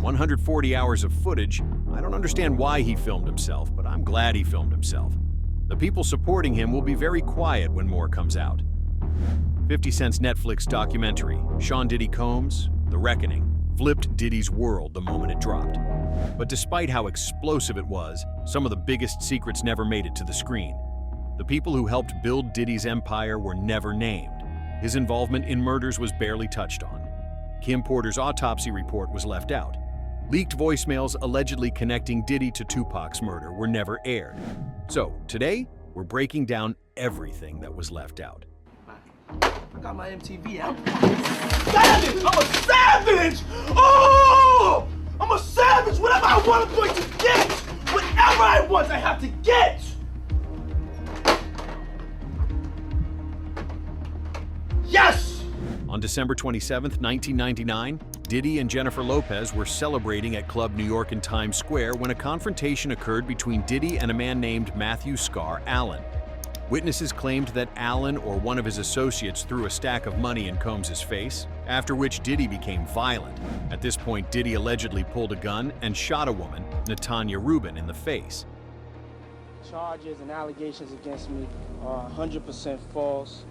140 hours of footage. I don't understand why he filmed himself, but I'm glad he filmed himself. The people supporting him will be very quiet when more comes out. 50 Cent's Netflix documentary, Sean Diddy Combs, The Reckoning, flipped Diddy's world the moment it dropped. But despite how explosive it was, some of the biggest secrets never made it to the screen. The people who helped build Diddy's empire were never named. His involvement in murders was barely touched on. Kim Porter's autopsy report was left out. Leaked voicemails allegedly connecting Diddy to Tupac's murder were never aired. So, today, we're breaking down everything that was left out. I got my MTV out. Savage! I'm a savage! Oh! I'm a savage! Whatever I want, I'm going to get! Whatever I want, I have to get! Yes! On December 27, 1999, Diddy and Jennifer Lopez were celebrating at Club New York in Times Square when a confrontation occurred between Diddy and a man named Matthew Scar Allen. Witnesses claimed that Allen or one of his associates threw a stack of money in Combs' face, after which Diddy became violent. At this point, Diddy allegedly pulled a gun and shot a woman, Natanya Rubin, in the face. Charges and allegations against me are 100% false,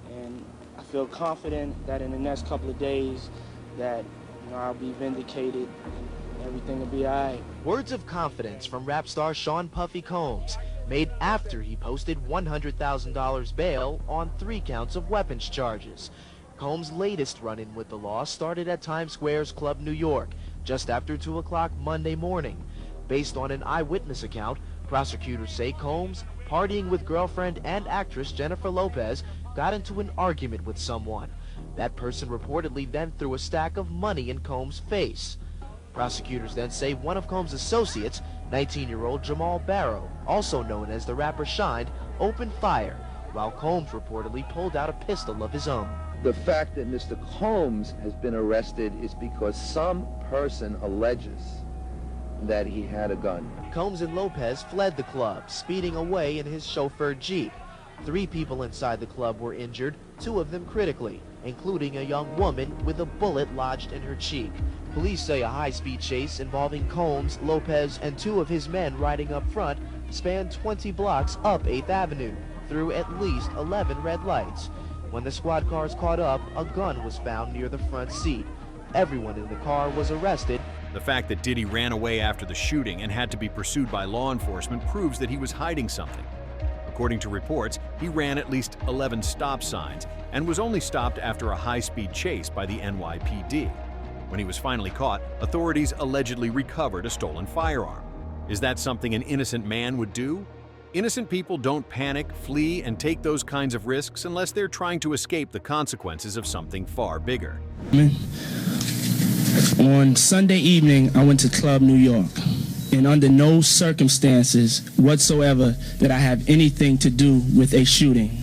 and I feel confident that in the next couple of days that I'll be vindicated and everything will be all right. Words of confidence from rap star Sean Puffy Combs, made after he posted $100,000 bail on 3 counts of weapons charges. Combs' latest run-in with the law started at Times Square's Club New York, just after 2 o'clock Monday morning. Based on an eyewitness account, prosecutors say Combs, partying with girlfriend and actress Jennifer Lopez, got into an argument with someone. That person reportedly then threw a stack of money in Combs' face. Prosecutors then say one of Combs' associates, 19-year-old Jamal Barrow, also known as the rapper Shined, opened fire, while Combs reportedly pulled out a pistol of his own. The fact that Mr. Combs has been arrested is because some person alleges that he had a gun. Combs and Lopez fled the club, speeding away in his chauffeured Jeep. 3 people inside the club were injured, 2 of them critically, including a young woman with a bullet lodged in her cheek. Police say a high-speed chase involving Combs, Lopez, and 2 of his men riding up front spanned 20 blocks up 8th Avenue, through at least 11 red lights. When the squad cars caught up, a gun was found near the front seat. Everyone in the car was arrested. The fact that Diddy ran away after the shooting and had to be pursued by law enforcement proves that he was hiding something. According to reports, he ran at least 11 stop signs and was only stopped after a high-speed chase by the NYPD. When he was finally caught, authorities allegedly recovered a stolen firearm. Is that something an innocent man would do? Innocent people don't panic, flee, and take those kinds of risks unless they're trying to escape the consequences of something far bigger. On Sunday evening, I went to Club New York, and under no circumstances whatsoever did I have anything to do with a shooting.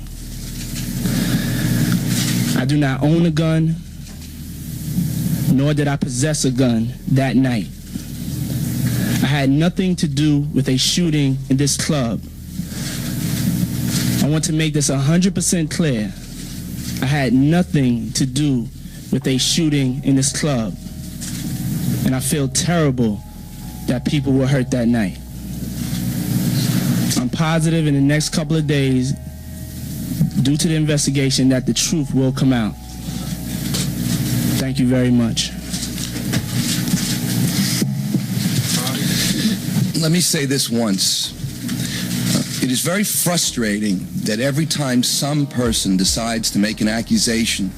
I do not own a gun, nor did I possess a gun that night. I had nothing to do with a shooting in this club. I want to make this 100% clear. I had nothing to do with a shooting in this club. And I feel terrible that people were hurt that night. I'm positive in the next couple of days, due to the investigation, that the truth will come out. Thank you very much. Let me say this once. It is very frustrating that every time some person decides to make an accusation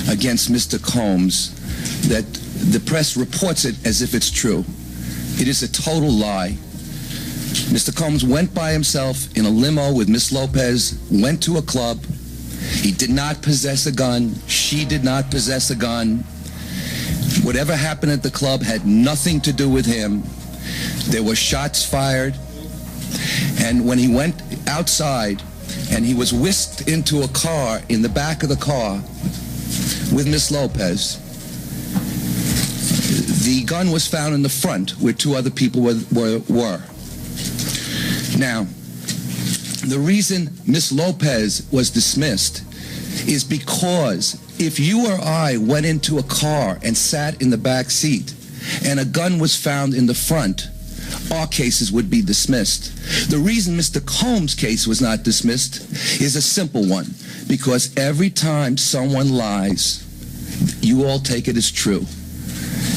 against Mr. Combs, that the press reports it as if it's true. It is a total lie. Mr. Combs went by himself in a limo with Miss Lopez, went to a club. He did not possess a gun. She did not possess a gun. Whatever happened at the club had nothing to do with him. There were shots fired. And when he went outside and he was whisked into a car in the back of the car with Miss Lopez, the gun was found in the front where 2 other people were. Now, the reason Miss Lopez was dismissed is because if you or I went into a car and sat in the back seat and a gun was found in the front, our cases would be dismissed. The reason Mr. Combs' case was not dismissed is a simple one, because every time someone lies, you all take it as true.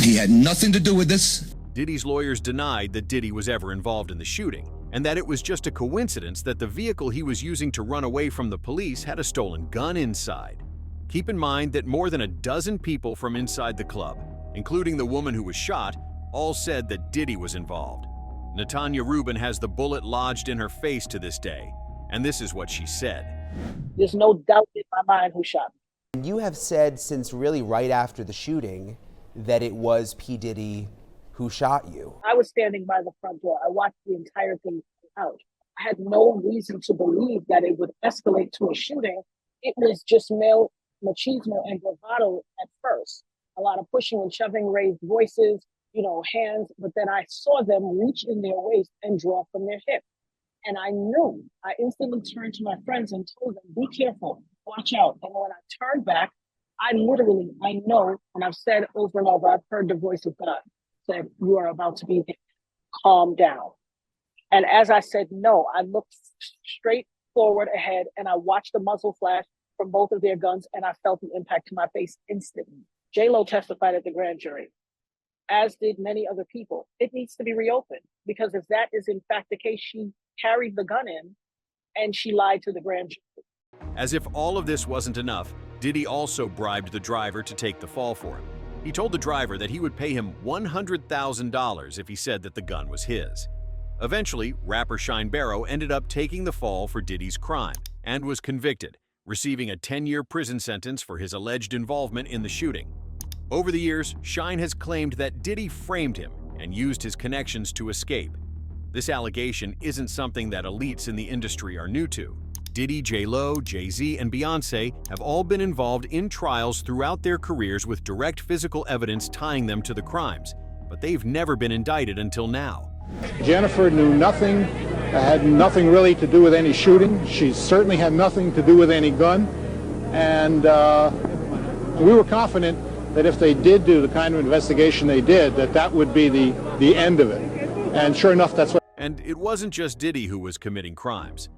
He had nothing to do with this. Diddy's lawyers denied that Diddy was ever involved in the shooting, and that it was just a coincidence that the vehicle he was using to run away from the police had a stolen gun inside. Keep in mind that more than a dozen people from inside the club, including the woman who was shot, all said that Diddy was involved. Natanya Rubin has the bullet lodged in her face to this day, and this is what she said. There's no doubt in my mind who shot me. You have said since really right after the shooting that it was P. Diddy who shot you. I was standing by the front door. I watched the entire thing out. I had no reason to believe that it would escalate to a shooting. It was just male machismo and bravado at first. A lot of pushing and shoving, raised voices, hands, but then I saw them reach in their waist and draw from their hip. And I knew, I instantly turned to my friends and told them, be careful, watch out. And when I turned back, I know, and I've said over and over, I've heard the voice of God said, you are about to be hit. Calm down. And as I said, no, I looked straight forward ahead and I watched the muzzle flash from both of their guns and I felt the impact to my face instantly. J-Lo testified at the grand jury, as did many other people. It needs to be reopened because if that is in fact the case, she carried the gun in and she lied to the grand jury. As if all of this wasn't enough, Diddy also bribed the driver to take the fall for him. He told the driver that he would pay him $100,000 if he said that the gun was his. Eventually, rapper Shine Barrow ended up taking the fall for Diddy's crime and was convicted, receiving a 10-year prison sentence for his alleged involvement in the shooting. Over the years, Shine has claimed that Diddy framed him and used his connections to escape. This allegation isn't something that elites in the industry are new to. Diddy, J-Lo, Jay-Z, and Beyonce have all been involved in trials throughout their careers with direct physical evidence tying them to the crimes, but they've never been indicted until now. Jennifer knew nothing, had nothing really to do with any shooting. She certainly had nothing to do with any gun. And we were confident that if they did do the kind of investigation they did, that would be the end of it. And sure enough, that's what. And it wasn't just Diddy who was committing crimes.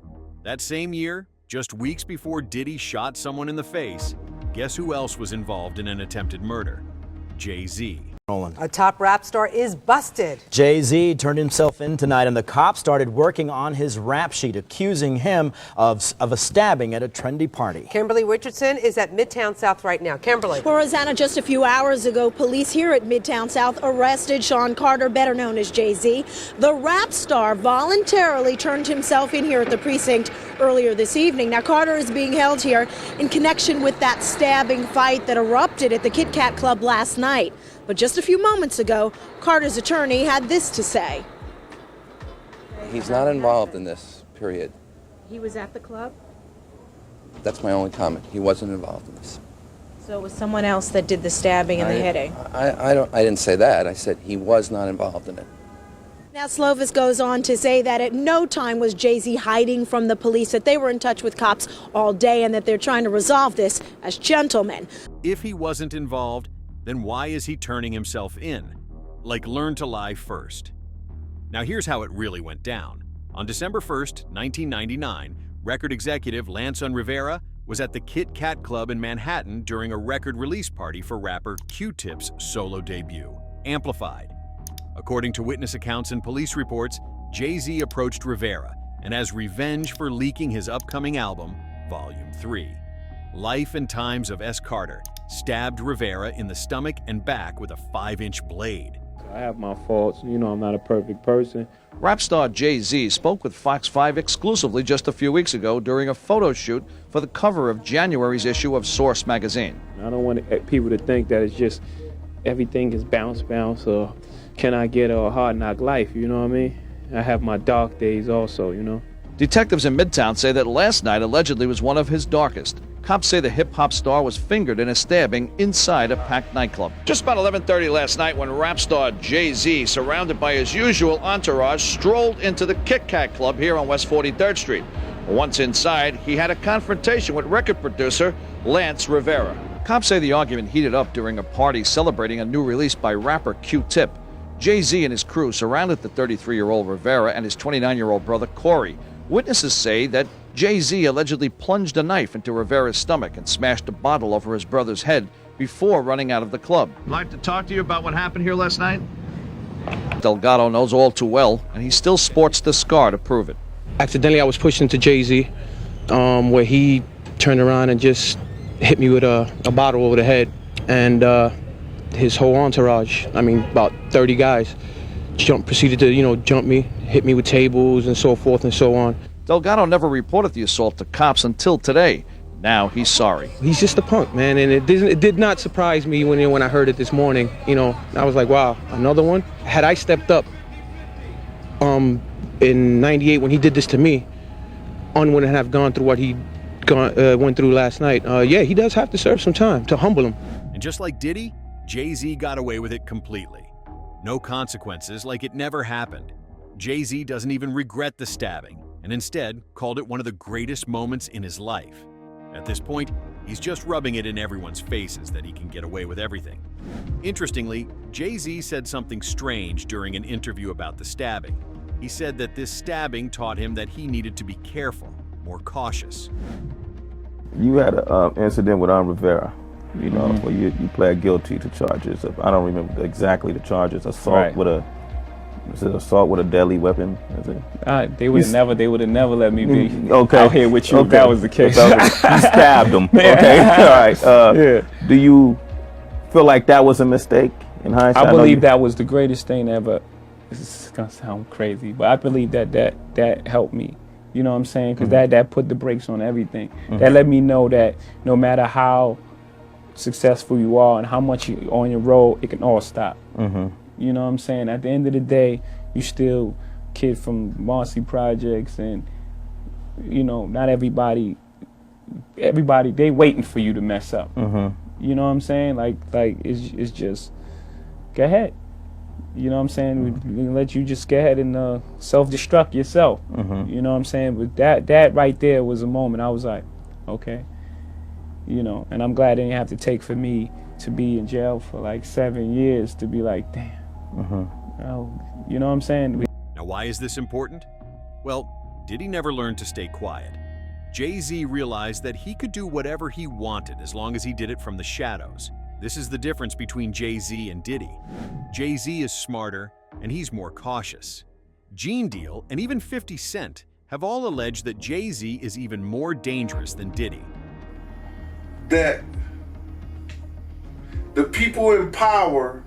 That same year, just weeks before Diddy shot someone in the face, guess who else was involved in an attempted murder? Jay-Z. A top rap star is busted. Jay-Z turned himself in tonight, and the cops started working on his rap sheet, accusing him of a stabbing at a trendy party. Kimberly Richardson is at Midtown South right now. Kimberly. Well, Rosanna, just a few hours ago, police here at Midtown South arrested Sean Carter, better known as Jay-Z. The rap star voluntarily turned himself in here at the precinct earlier this evening. Now, Carter is being held here in connection with that stabbing fight that erupted at the Kit Kat Club last night. But just a few moments ago, Carter's attorney had this to say. He's not involved in this, period. He was at the club? That's my only comment. He wasn't involved in this. So it was someone else that did the stabbing and the hitting? I didn't say that. I said he was not involved in it. Now, Slovis goes on to say that at no time was Jay-Z hiding from the police, that they were in touch with cops all day and that they're trying to resolve this as gentlemen. If he wasn't involved, then why is he turning himself in? Like, learn to lie first. Now here's how it really went down. On December 1st, 1999, record executive Lanson Rivera was at the Kit Kat Club in Manhattan during a record release party for rapper Q-Tip's solo debut, Amplified. According to witness accounts and police reports, Jay-Z approached Rivera, and as revenge for leaking his upcoming album, Volume 3, Life and Times of S. Carter, stabbed Rivera in the stomach and back with a 5-inch blade. I have my faults. You know, I'm not a perfect person. Rap star Jay-Z spoke with Fox 5 exclusively just a few weeks ago during a photo shoot for the cover of January's issue of Source magazine. I don't want people to think that it's just everything is bounce, or can I get a hard knock life, you know what I mean? I have my dark days also, you know. Detectives in Midtown say that last night allegedly was one of his darkest. Cops say the hip-hop star was fingered in a stabbing inside a packed nightclub. Just about 11:30 last night when rap star Jay-Z, surrounded by his usual entourage, strolled into the Kit Kat Club here on West 43rd Street. Once inside, he had a confrontation with record producer Lance Rivera. Cops say the argument heated up during a party celebrating a new release by rapper Q-Tip. Jay-Z and his crew surrounded the 33-year-old Rivera and his 29-year-old brother Corey. Witnesses say that Jay-Z allegedly plunged a knife into Rivera's stomach and smashed a bottle over his brother's head before running out of the club. I'd like to talk to you about what happened here last night. Delgado knows all too well, and he still sports the scar to prove it. Accidentally, I was pushed into Jay-Z, where he turned around and just hit me with a bottle over the head, and his whole entourage, I mean about 30 guys, proceeded to jump me, hit me with tables and so forth and so on. Delgado never reported the assault to cops until today. Now he's sorry. He's just a punk, man, and it did not surprise me when I heard it this morning. I was like, wow, another one. Had I stepped up in '98 when he did this to me, On wouldn't have gone through what he went through last night. Yeah, he does have to serve some time to humble him. And just like Diddy, Jay-Z got away with it completely. No consequences, like it never happened. Jay-Z doesn't even regret the stabbing, and instead called it one of the greatest moments in his life. At this point, he's just rubbing it in everyone's faces that he can get away with everything. Interestingly, Jay-Z said something strange during an interview about the stabbing. He said that this stabbing taught him that he needed to be careful, more cautious. You had an incident with Rivera, where you pled guilty to charges of, I don't remember exactly the charges, assault with a deadly weapon? They would have never let me be out here with you if that was the case. You stabbed him. Okay, all right. Do you feel like that was a mistake in hindsight? I believe that was the greatest thing ever. This is gonna sound crazy, but I believe that helped me. You know what I'm saying? Because that put the brakes on everything. That let me know that no matter how successful you are and how much you're on your road, it can all stop. You know what I'm saying? At the end of the day, you still kid from Marcy Projects, and not everybody they waiting for you to mess up. You know what I'm saying? Like it's just go ahead. You know what I'm saying? We let you just go ahead and self-destruct yourself. You know what I'm saying? But that right there was a moment I was like, okay. And I'm glad it didn't have to take for me to be in jail for like 7 years to be like, damn. You know what I'm saying? Now, why is this important? Well, Diddy never learned to stay quiet. Jay-Z realized that he could do whatever he wanted as long as he did it from the shadows. This is the difference between Jay-Z and Diddy. Jay-Z is smarter, and he's more cautious. Gene Deal and even 50 Cent have all alleged that Jay-Z is even more dangerous than Diddy. That the people in power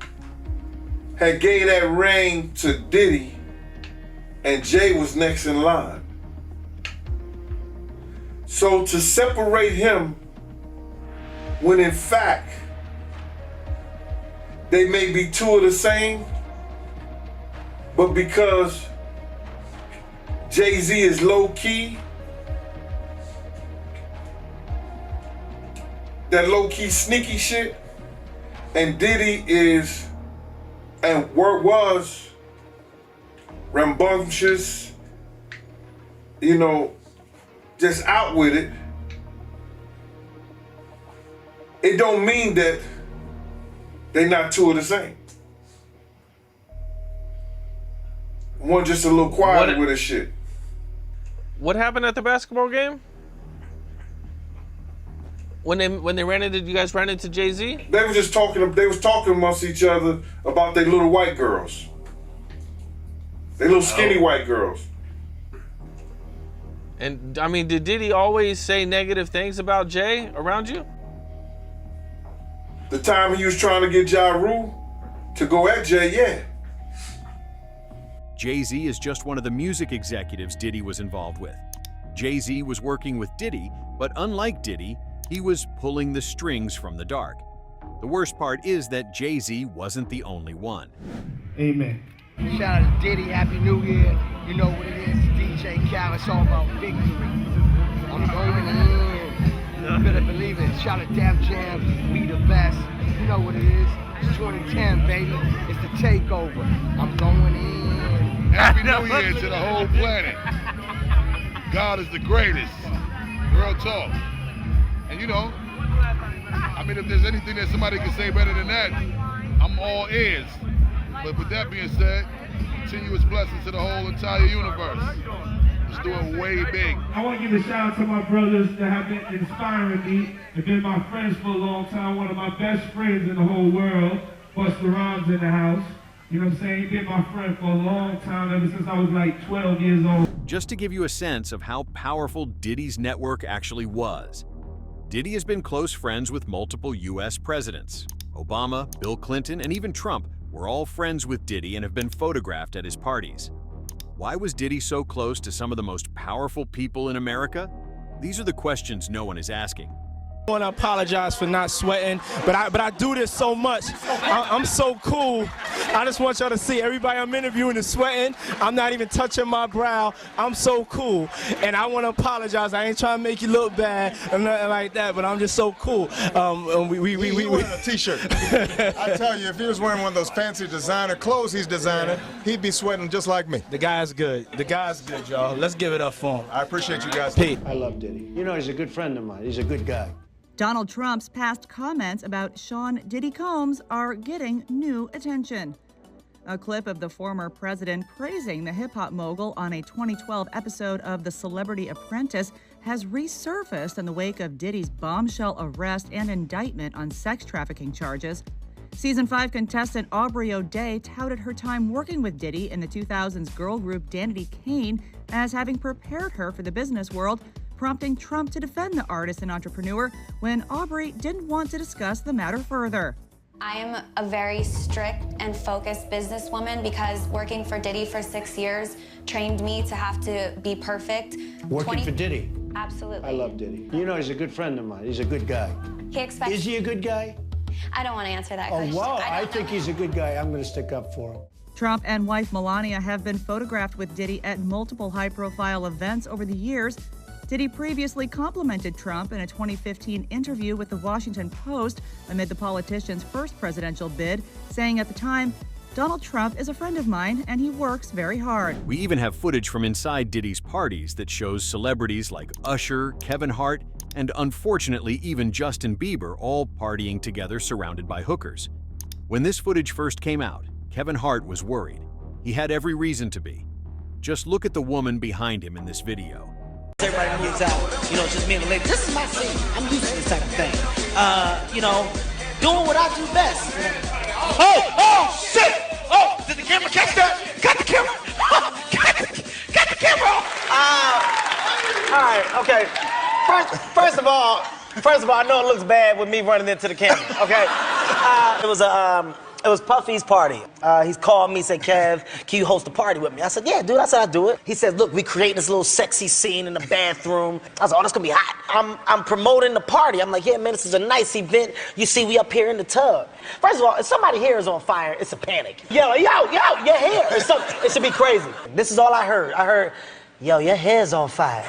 had gave that reign to Diddy, and Jay was next in line. So to separate him, when in fact they may be two of the same, but because Jay-Z is low-key, that low-key sneaky shit, and Diddy is and was rambunctious, just out with it. It don't mean that they not two of the same. One just a little quieter with his shit. What happened at the basketball game? When they ran into, you guys ran into Jay-Z? They were just talking. They was talking amongst each other about their little white girls. They little skinny white girls. And I mean, did Diddy always say negative things about Jay around you? The time he was trying to get Ja Rule to go at Jay, yeah. Jay-Z is just one of the music executives Diddy was involved with. Jay-Z was working with Diddy, but unlike Diddy, he was pulling the strings from the dark. The worst part is that Jay-Z wasn't the only one. Amen. Shout out to Diddy, Happy New Year. You know what it is, DJ Cal, it's all about victory. I'm going in. You better believe it. Shout out to Def Jam, we the best. You know what it is. It's 2010, baby. It's the takeover. I'm going in. Happy New Year to the whole planet. God is the greatest. Real talk. And I mean, if there's anything that somebody can say better than that, I'm all ears. But with that being said, continuous blessings to the whole entire universe. Let's do it way big. I want to give a shout out to my brothers that have been inspiring me and been my friends for a long time. One of my best friends in the whole world, Busta Rhymes in the house. You know what I'm saying? He's been my friend for a long time, ever since I was like 12 years old. Just to give you a sense of how powerful Diddy's network actually was, Diddy has been close friends with multiple U.S. presidents. Obama, Bill Clinton, and even Trump were all friends with Diddy and have been photographed at his parties. Why was Diddy so close to some of the most powerful people in America? These are the questions no one is asking. I want to apologize for not sweating, but I do this so much. I'm so cool. I just want y'all to see everybody I'm interviewing is sweating. I'm not even touching my brow. I'm so cool, and I want to apologize. I ain't trying to make you look bad or nothing like that, but I'm just so cool. He wearing a t-shirt. I tell you, if he was wearing one of those fancy designer clothes he's designing, he'd be sweating just like me. The guy's good. The guy's good, y'all. Let's give it up for him. I appreciate you guys. Pete. I love Diddy. You know, he's a good friend of mine. He's a good guy. Donald Trump's past comments about Sean Diddy Combs are getting new attention. A clip of the former president praising the hip-hop mogul on a 2012 episode of The Celebrity Apprentice has resurfaced in the wake of Diddy's bombshell arrest and indictment on sex trafficking charges. Season 5 contestant Aubrey O'Day touted her time working with Diddy in the 2000s girl group Danity Kane as having prepared her for the business world, prompting Trump to defend the artist and entrepreneur when Aubrey didn't want to discuss the matter further. I am a very strict and focused businesswoman because working for Diddy for 6 years trained me to have to be perfect. Working for Diddy? Absolutely. I love Diddy. You know, he's a good friend of mine. He's a good guy. He expects... Is he a good guy? I don't want to answer that question. Oh, wow. I think he's a good guy. I'm going to stick up for him. Trump and wife Melania have been photographed with Diddy at multiple high-profile events over the years. Diddy previously complimented Trump in a 2015 interview with the Washington Post amid the politician's first presidential bid, saying at the time, "Donald Trump is a friend of mine and he works very hard." We even have footage from inside Diddy's parties that shows celebrities like Usher, Kevin Hart, and unfortunately even Justin Bieber all partying together surrounded by hookers. When this footage first came out, Kevin Hart was worried. He had every reason to be. Just look at the woman behind him in this video. Everybody moves out, you know, just me and the lady. This is my scene. I'm used to this type of thing. You know, doing what I do best. Oh, shit! Oh, did the camera catch that? Got the camera! Got the camera! All right, okay. First of all, I know it looks bad with me running into the camera, okay? It was Puffy's party. He's called me, said, "Kev, can you host a party with me?" I said, "Yeah, dude." I said, "I'll do it." He said, "Look, we creating this little sexy scene in the bathroom." I was like, "Oh, that's gonna be hot." I'm promoting the party. I'm like, "Yeah, man, this is a nice event. You see, we up here in the tub." First of all, if somebody's hair is on fire, it's a panic. Yo, your hair. It should be crazy. This is all I heard. I heard, "Yo, your hair's on fire."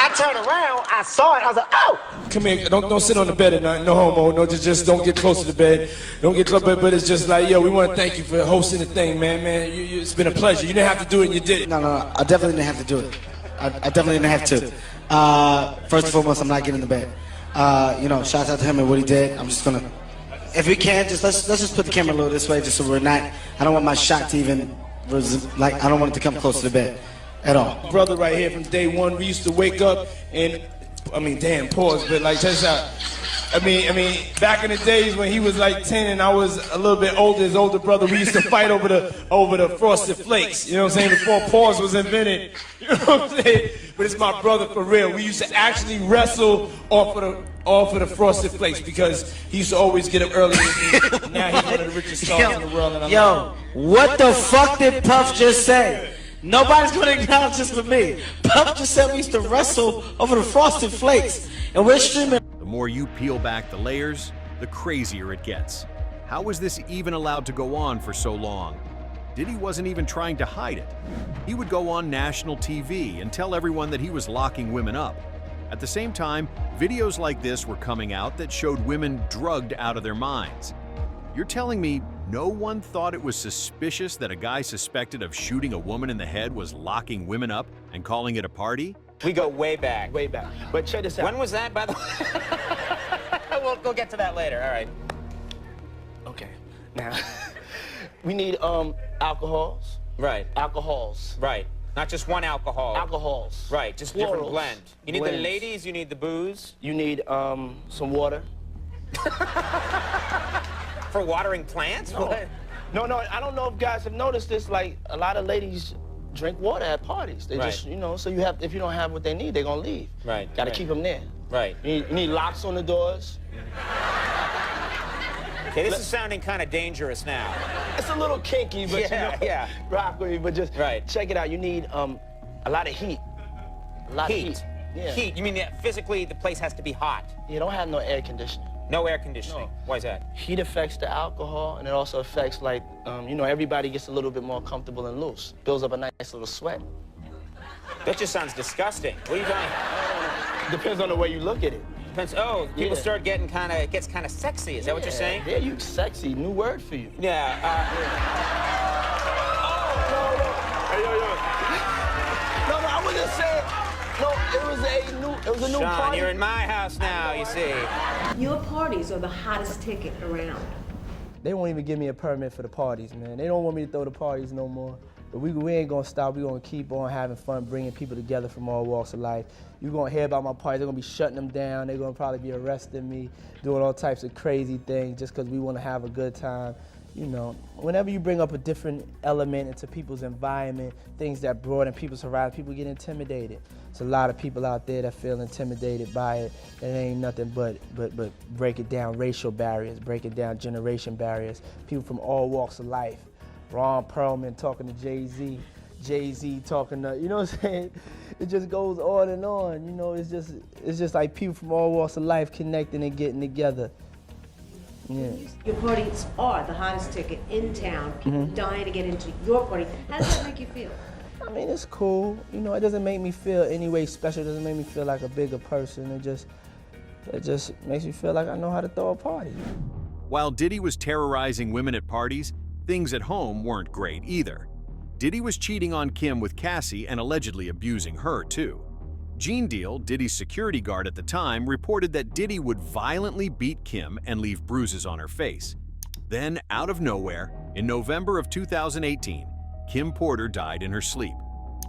I turned around, I saw it, I was like, "Oh!" Come here, don't sit on the bed at night, no homo, no, just don't get close to the bed. Don't get close, but it's just like, yo, we want to thank you for hosting the thing, man, it's been a pleasure. You didn't have to do it and you did it. No, I definitely didn't have to do it. I definitely didn't have to. First and foremost, I'm not getting in the bed. You know, shout out to him and what he did. I'm just gonna, if we can, let's just put the camera a little this way, just so we're not, I don't want my shot to even, like, I don't want it to come close to the bed. At all. Brother right here from day one, we used to wake up and, damn, pause, but like, check this out. Back in the days when he was like 10 and I was a little bit older, his older brother, we used to fight over the Frosted Flakes, you know what I'm saying, before pause was invented, you know what I'm saying? But it's my brother for real. We used to actually wrestle off of the Frosted Flakes because he used to always get up early with me. Now he's one of the richest stars in the world. And What the fuck did Puff just say? Nobody's gonna acknowledge this but me. Puff just said we used to wrestle over the Frosted Flakes, and we're streaming. The more you peel back the layers, the crazier it gets. How was this even allowed to go on for so long? Diddy wasn't even trying to hide it. He would go on national TV and tell everyone that he was locking women up. At the same time, videos like this were coming out that showed women drugged out of their minds. You're telling me no one thought it was suspicious that a guy suspected of shooting a woman in the head was locking women up and calling it a party? We go way back. Way back. But check this out. When was that, by the way? We'll get to that later. All right. Okay. Now, we need alcohols. Right. Alcohols. Right. Not just one alcohol. Alcohols. Right. Just different Plurals. blend. You need Blends. the ladies. You need the booze. You need some water. For watering plants? No. What? No. I don't know if guys have noticed this. Like a lot of ladies drink water at parties. They Right. just, so you have. If you don't have what they need, they're gonna leave. Right. Got to right. keep them there. Right. You need locks on the doors. Okay, this is sounding kind of dangerous now. It's a little kinky, but yeah. rock with me. But just check it out. You need a lot of heat. A lot of heat. Yeah. Heat. You mean that physically the place has to be hot? You don't have no air conditioning. No air conditioning. No. Why is that? Heat affects the alcohol, and it also affects, like, everybody gets a little bit more comfortable and loose. Builds up a nice little sweat. That just sounds disgusting. What are you talking? Depends on the way you look at it. Depends. Oh, people start getting it gets kind of sexy. Is that what you're saying? Yeah, you sexy. New word for you. Yeah. No, I wasn't saying. No, it was a new Sean, party. you're in my house now, you see. Your parties are the hottest ticket around. They won't even give me a permit for the parties, man. They don't want me to throw the parties no more. But we ain't gonna stop. We're gonna keep on having fun, bringing people together from all walks of life. You're gonna hear about my parties. They're gonna be shutting them down. They're gonna probably be arresting me, doing all types of crazy things just because we wanna have a good time. Whenever you bring up a different element into people's environment, things that broaden people's horizon, people get intimidated. There's a lot of people out there that feel intimidated by it. It ain't nothing but break it down racial barriers, break it down generation barriers, people from all walks of life. Ron Perlman talking to Jay-Z, Jay-Z talking to, you know what I'm saying? It just goes on and on, it's just like people from all walks of life connecting and getting together. Yeah. Your parties are the hottest ticket in town. People dying to get into your party. How does that make you feel? I mean, it's cool. It doesn't make me feel any way special. It doesn't make me feel like a bigger person. It just makes me feel like I know how to throw a party. While Diddy was terrorizing women at parties, things at home weren't great either. Diddy was cheating on Kim with Cassie and allegedly abusing her too. Gene Deal, Diddy's security guard at the time, reported that Diddy would violently beat Kim and leave bruises on her face. Then, out of nowhere, in November of 2018, Kim Porter died in her sleep.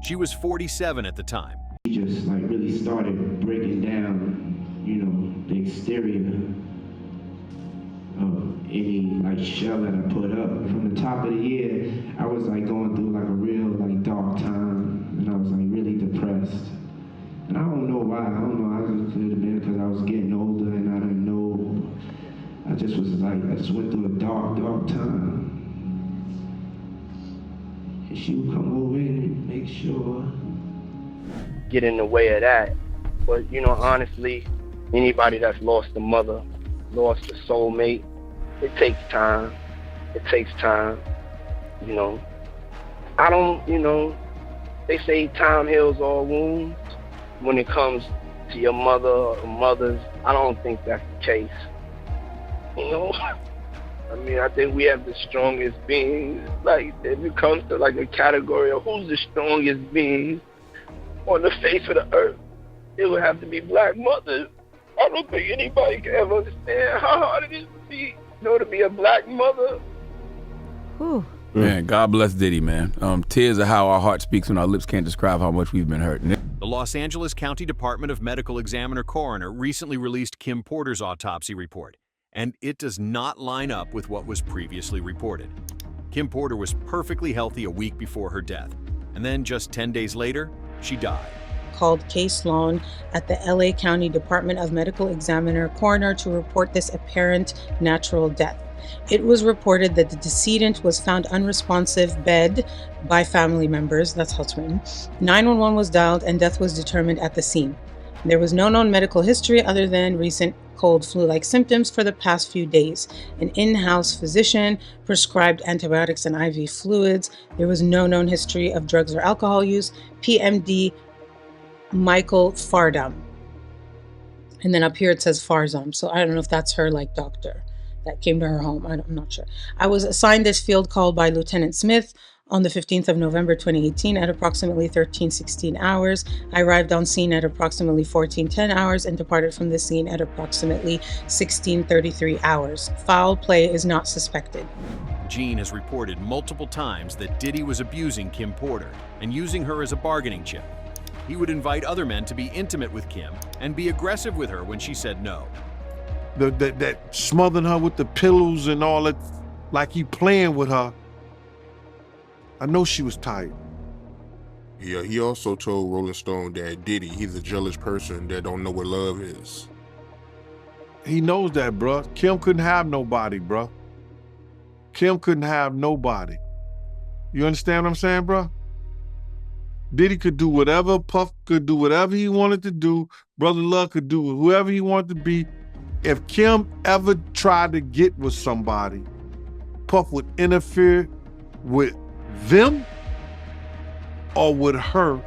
She was 47 at the time. He just really started breaking down, the exterior of any shell that I put up. From the top of the year, I was going through a real dark time, and I was really depressed. And I don't know why. I don't know. I could have been because I was getting older and I didn't know. I just went through a dark, dark time. And she would come over and make sure. Get in the way of that. But, honestly, anybody that's lost a mother, lost a soulmate, it takes time. It takes time. I don't, they say time heals all wounds. When it comes to your mother or mothers, I don't think that's the case. I think we have the strongest beings. If it comes to a category of who's the strongest beings on the face of the earth, it would have to be black mothers. I don't think anybody can ever understand how hard it is to be a black mother. Whew. Man, God bless Diddy, man. Tears are how our heart speaks when our lips can't describe how much we've been hurt. The Los Angeles County Department of Medical Examiner Coroner recently released Kim Porter's autopsy report, and it does not line up with what was previously reported. Kim Porter was perfectly healthy a week before her death, and then just 10 days later, she died. Called Case Sloan at the LA County Department of Medical Examiner Coroner to report this apparent natural death. It was reported that the decedent was found unresponsive bed by family members. That's how it's written. 911 was dialed and death was determined at the scene. There was no known medical history other than recent cold flu-like symptoms for the past few days. An in-house physician prescribed antibiotics and IV fluids. There was no known history of drugs or alcohol use. PMD Michael Fardam. And then up here it says Farzam. So I don't know if that's her doctor that came to her home. I'm not sure. I was assigned this field call by Lieutenant Smith On the 15th of November 2018 at approximately 13:16 hours, I arrived on scene at approximately 14:10 hours and departed from the scene at approximately 16:33 hours. Foul play is not suspected. Gene has reported multiple times that Diddy was abusing Kim Porter and using her as a bargaining chip. He would invite other men to be intimate with Kim and be aggressive with her when she said no. That smothering her with the pillows and all that, like he playing with her. I know she was tired. Yeah, he also told Rolling Stone that Diddy, he's a jealous person that don't know what love is. He knows that, bruh. Kim couldn't have nobody, bruh. Kim couldn't have nobody. You understand what I'm saying, bruh? Diddy could do whatever, Puff could do whatever he wanted to do, Brother Love could do whoever he wanted to be. If Kim ever tried to get with somebody, Puff would interfere with them or with her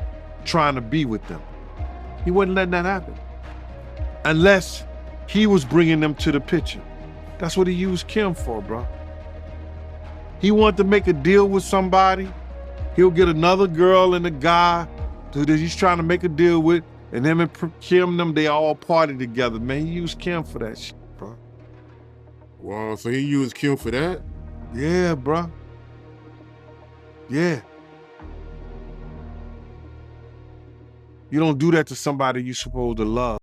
trying to be with them. He wasn't letting that happen. Unless he was bringing them to the picture. That's what he used Kim for, bro. He wanted to make a deal with somebody. He'll get another girl and a guy that he's trying to make a deal with, and him and Kim, they all party together, man. He used Kim for that shit, bro. Wow, so he used Kim for that? Yeah, bro. Yeah. You don't do that to somebody you're supposed to love.